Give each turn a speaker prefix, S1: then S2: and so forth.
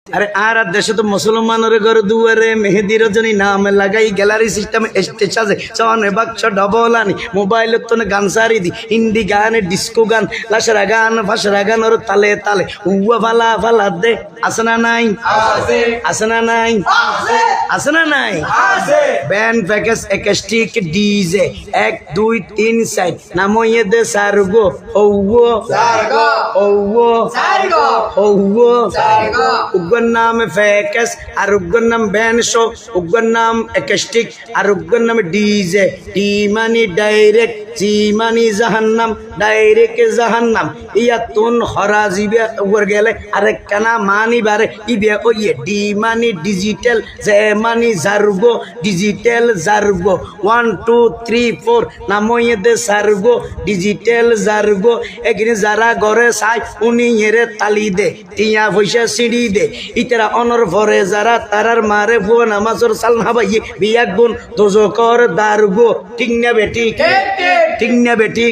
S1: আরে আর দেশে তো মুসলমানের ঘর দুয়ারে মেহেদি রজনী নাম লাগাই গ্যালারি সিস্টেম স্টেজ আছে চনে বাক্স ডবল আনি মোবাইল তো গান সারি দি হিন্দি গান ডিস্কো গান লাশরা গান ফাশরা গান ওর তালে তালে উয়া ফালা ফালা দে আছে না নাই আছে না নাই আছে না নাই ব্যান্ড প্যাকেজ একাস্টিক ডিজে 1 2 3 4 নাময়ে দে সারগো ওও ওও ওও উগ্র নাম প্যাকেজ আর উগ্র নাম ব্যান্ড শো উগ্র নাম একাস্টিক আর উগ্র নাম ডিজে ডি মানি ডাইরেক্ট জি মানি জাহান্নাম ডাইরেক্ট জাহান্নাম ইয়া তুন হরা জিবে উপর গেলে আরে কানা মানি বারে ইবে ওয়ে ডি মানি ডিজিটাল জে মানি জারগো ডিজিটাল জারগো 1 2 3 4 নাময়ে দে সারগো ডিজিটাল জারগো এগিনে যারা ঘরে চাই উনি এরে তালি দে টিয়া পয়সা সিঁড়ি দে ইতারা অনর ভরে যারা তারার মারে ভুয়া নামাজর সাল হাবাইয়ে বিয়া গুণ দোজকর দারগো ঠিক না বেটি ঠিক না বেটি